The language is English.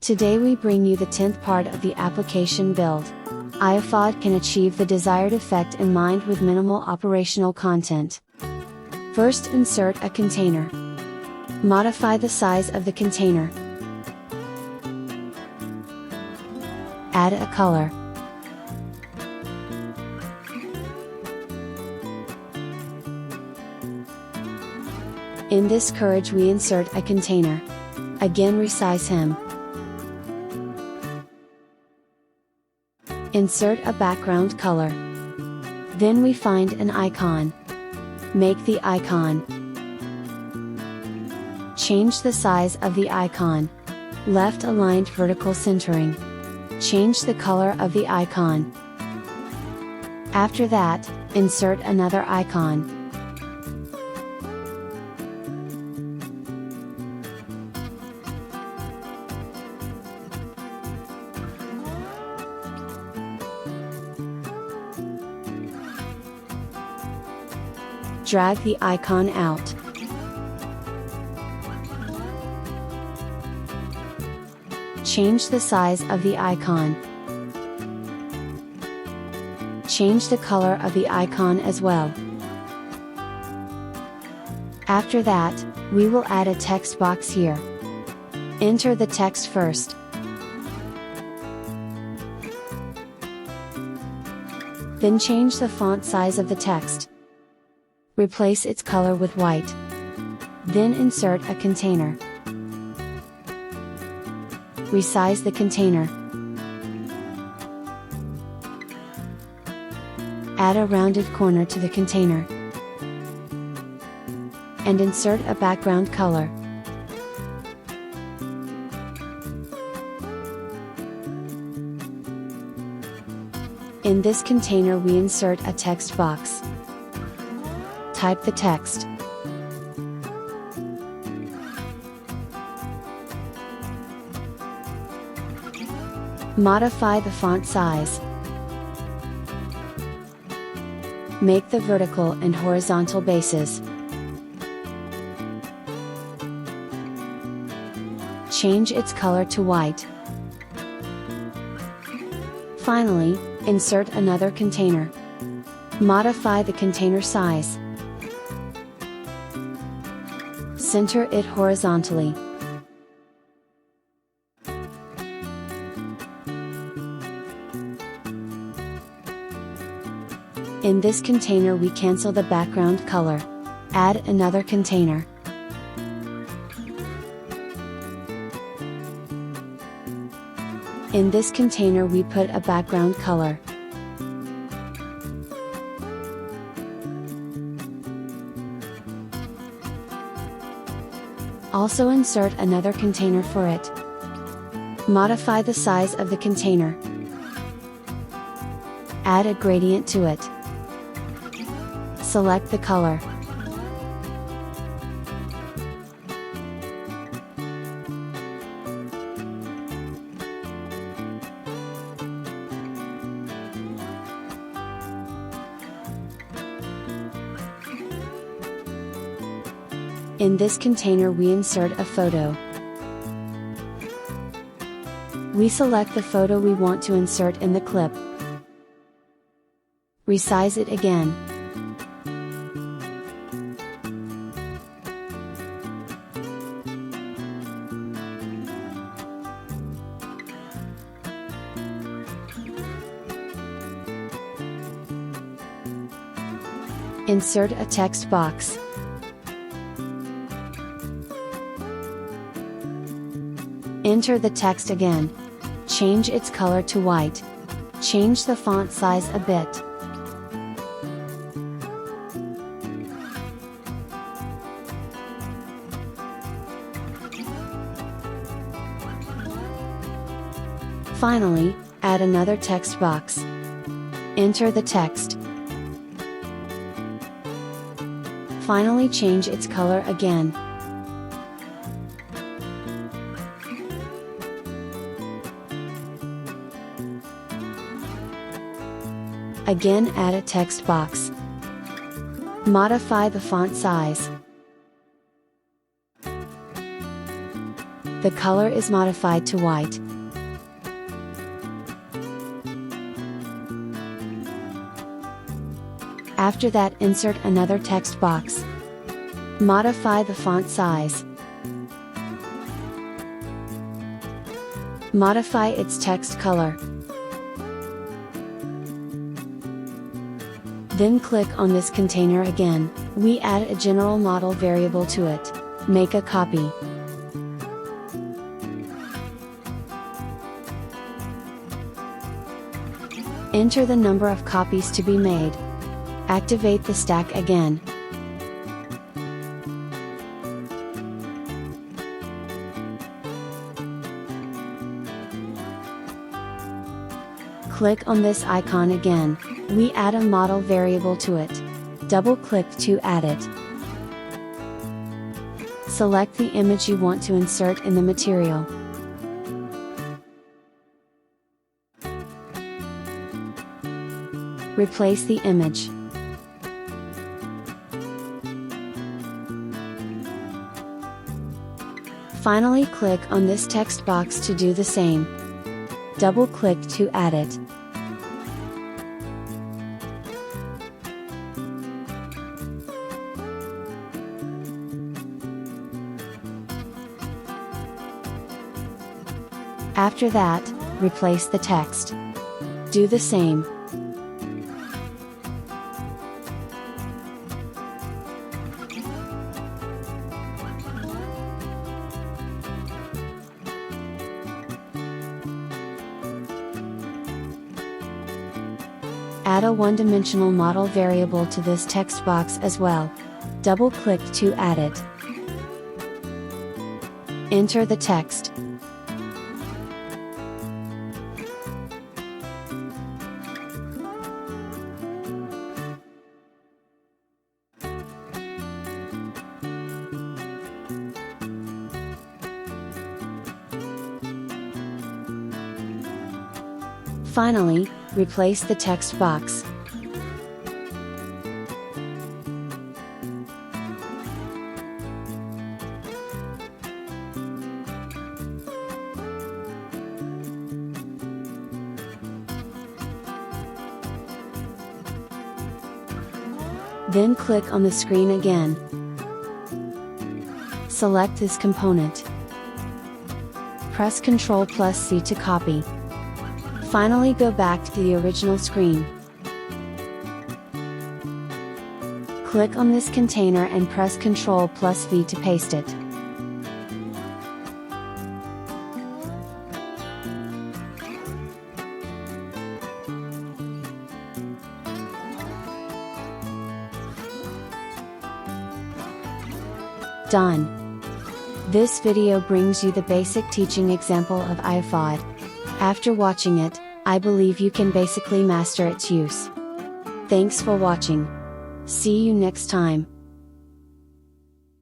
Today we bring you the 10th part of the application build. iofod can achieve the desired effect in mind with minimal operational content. First, insert a container. Modify the size of the container. Add a color. In this courage we insert a container. Again resize him. Insert a background color. Then we find an icon. Make the icon. Change the size of the icon. Left aligned vertical centering. Change the color of the icon. After that, insert another icon. Drag the icon out. Change the size of the icon. Change the color of the icon as well. After that, we will add a text box here. Enter the text first. Then change the font size of the text. Replace its color with white. Then insert a container. Resize the container. Add a rounded corner to the container. And insert a background color. In this container we insert a text box. Type the text. Modify the font size. Make the vertical and horizontal bases. Change its color to white. Finally, insert another container. Modify the container size. Center it horizontally. In this container we cancel the background color. Add another container. In this container we put a background color. Also insert another container for it. Modify the size of the container. Add a gradient to it. Select the color. In this container we insert a photo. We select the photo we want to insert in the clip. Resize it again. Insert a text box. Enter the text again. Change its color to white. Change the font size a bit. Finally, add another text box. Enter the text. Finally change its color again. Again add a text box. Modify the font size. The color is modified to white. After that, insert another text box. Modify the font size. Modify its text color. Then click on this container again. We add a general model variable to it. Make a copy. Enter the number of copies to be made. Activate the stack again. Click on this icon again. We add a model variable to it. Double-click to add it. Select the image you want to insert in the material. Replace the image. Finally, click on this text box to do the same. Double-click to add it. After that, replace the text. Do the same. Add a one-dimensional model variable to this text box as well. Double-click to add it. Enter the text. Finally, replace the text box. Then click on the screen again. Select this component. Press Ctrl+C to copy. Finally, go back to the original screen. Click on this container and press Ctrl+V to paste it. Done. This video brings you the basic teaching example of iofod. After watching it, I believe you can basically master its use. Thanks for watching. See you next time.